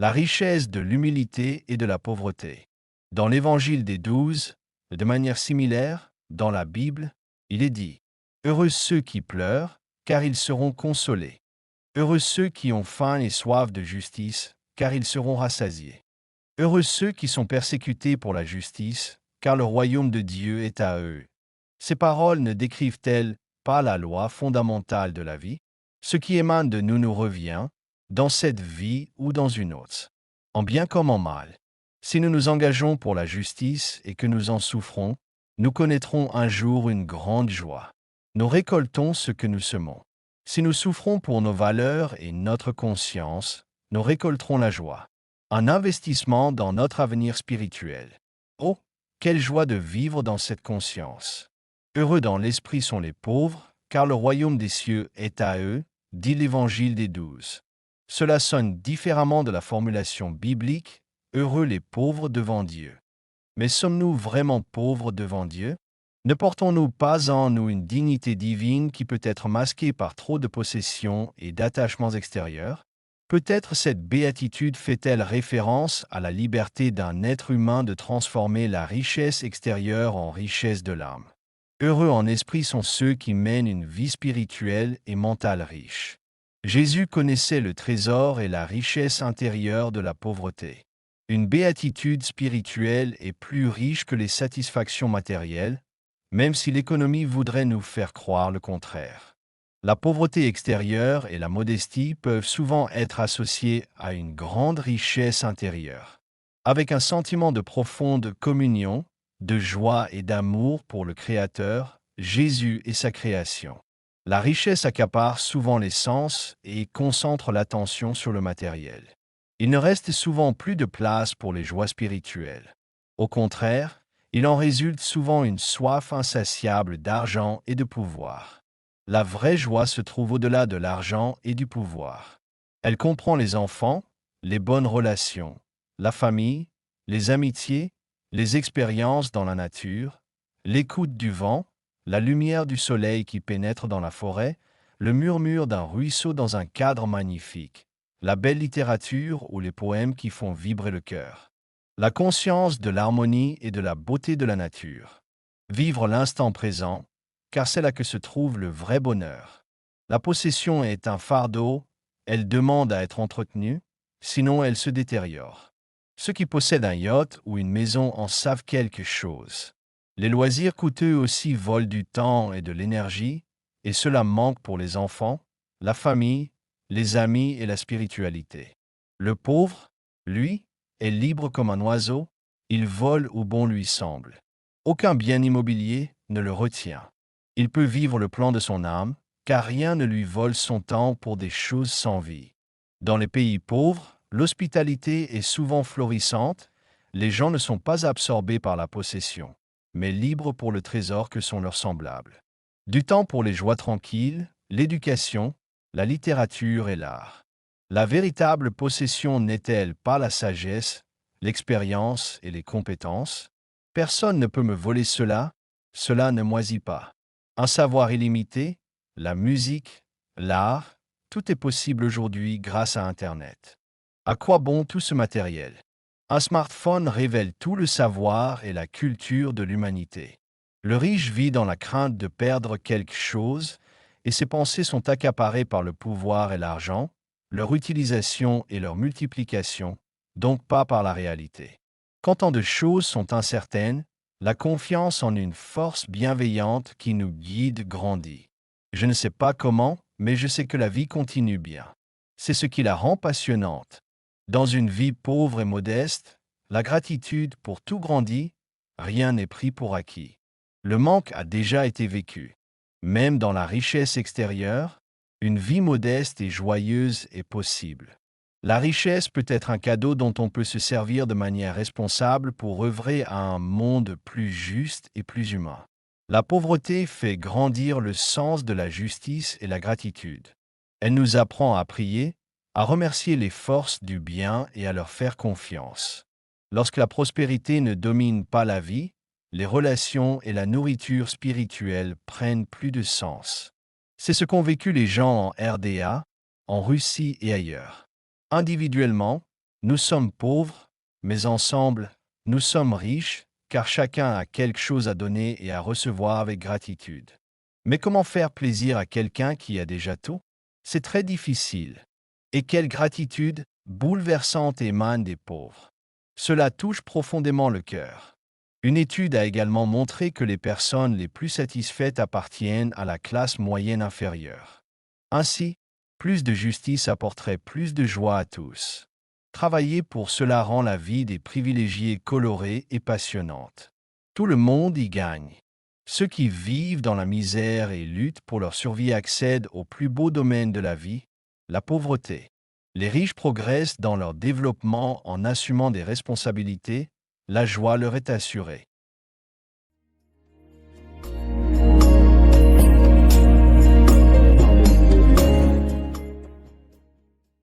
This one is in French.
La richesse de l'humilité et de la pauvreté. Dans l'Évangile des 12, de manière similaire, dans la Bible, il est dit « Heureux ceux qui pleurent, car ils seront consolés. Heureux ceux qui ont faim et soif de justice, car ils seront rassasiés. Heureux ceux qui sont persécutés pour la justice, car le royaume de Dieu est à eux. » Ces paroles ne décrivent-elles pas la loi fondamentale de la vie? Ce qui émane de nous revient, dans cette vie ou dans une autre, en bien comme en mal. Si nous nous engageons pour la justice et que nous en souffrons, nous connaîtrons un jour une grande joie. Nous récoltons ce que nous semons. Si nous souffrons pour nos valeurs et notre conscience, nous récolterons la joie. Un investissement dans notre avenir spirituel. Oh, quelle joie de vivre dans cette conscience! Heureux dans l'esprit sont les pauvres, car le royaume des cieux est à eux, dit l'Évangile des 12. Cela sonne différemment de la formulation biblique « Heureux les pauvres devant Dieu ». Mais sommes-nous vraiment pauvres devant Dieu? Ne portons-nous pas en nous une dignité divine qui peut être masquée par trop de possessions et d'attachements extérieurs? Peut-être cette béatitude fait-elle référence à la liberté d'un être humain de transformer la richesse extérieure en richesse de l'âme. Heureux en esprit sont ceux qui mènent une vie spirituelle et mentale riche. Jésus connaissait le trésor et la richesse intérieure de la pauvreté. Une béatitude spirituelle est plus riche que les satisfactions matérielles, même si l'économie voudrait nous faire croire le contraire. La pauvreté extérieure et la modestie peuvent souvent être associées à une grande richesse intérieure. Avec un sentiment de profonde communion, de joie et d'amour pour le Créateur, Jésus et sa création. La richesse accapare souvent les sens et concentre l'attention sur le matériel. Il ne reste souvent plus de place pour les joies spirituelles. Au contraire, il en résulte souvent une soif insatiable d'argent et de pouvoir. La vraie joie se trouve au-delà de l'argent et du pouvoir. Elle comprend les enfants, les bonnes relations, la famille, les amitiés, les expériences dans la nature, l'écoute du vent, la lumière du soleil qui pénètre dans la forêt, le murmure d'un ruisseau dans un cadre magnifique, la belle littérature ou les poèmes qui font vibrer le cœur. La conscience de l'harmonie et de la beauté de la nature. Vivre l'instant présent, car c'est là que se trouve le vrai bonheur. La possession est un fardeau, elle demande à être entretenue, sinon elle se détériore. Ceux qui possèdent un yacht ou une maison en savent quelque chose. Les loisirs coûteux aussi volent du temps et de l'énergie, et cela manque pour les enfants, la famille, les amis et la spiritualité. Le pauvre, lui, est libre comme un oiseau, il vole où bon lui semble. Aucun bien immobilier ne le retient. Il peut vivre le plan de son âme, car rien ne lui vole son temps pour des choses sans vie. Dans les pays pauvres, l'hospitalité est souvent florissante, les gens ne sont pas absorbés par la possession, mais libres pour le trésor que sont leurs semblables. Du temps pour les joies tranquilles, l'éducation, la littérature et l'art. La véritable possession n'est-elle pas la sagesse, l'expérience et les compétences? Personne ne peut me voler cela, cela ne moisit pas. Un savoir illimité, la musique, l'art, tout est possible aujourd'hui grâce à Internet. À quoi bon tout ce matériel? Un smartphone révèle tout le savoir et la culture de l'humanité. Le riche vit dans la crainte de perdre quelque chose et ses pensées sont accaparées par le pouvoir et l'argent, leur utilisation et leur multiplication, donc pas par la réalité. Quand tant de choses sont incertaines, la confiance en une force bienveillante qui nous guide grandit. Je ne sais pas comment, mais je sais que la vie continue bien. C'est ce qui la rend passionnante. Dans une vie pauvre et modeste, la gratitude pour tout grandit, rien n'est pris pour acquis. Le manque a déjà été vécu. Même dans la richesse extérieure, une vie modeste et joyeuse est possible. La richesse peut être un cadeau dont on peut se servir de manière responsable pour œuvrer à un monde plus juste et plus humain. La pauvreté fait grandir le sens de la justice et la gratitude. Elle nous apprend à prier, à remercier les forces du bien et à leur faire confiance. Lorsque la prospérité ne domine pas la vie, les relations et la nourriture spirituelle prennent plus de sens. C'est ce qu'ont vécu les gens en RDA, en Russie et ailleurs. Individuellement, Nous sommes pauvres, mais ensemble, nous sommes riches, car chacun a quelque chose à donner et à recevoir avec gratitude. Mais comment faire plaisir à quelqu'un qui a déjà tout? C'est très difficile. Et quelle gratitude bouleversante émane des pauvres. Cela touche profondément le cœur. Une étude a également montré que les personnes les plus satisfaites appartiennent à la classe moyenne inférieure. Ainsi, plus de justice apporterait plus de joie à tous. Travailler pour cela rend la vie des privilégiés colorée et passionnante. Tout le monde y gagne. Ceux qui vivent dans la misère et luttent pour leur survie accèdent au plus beau domaine de la vie, la pauvreté. Les riches progressent dans leur développement en assumant des responsabilités, la joie leur est assurée.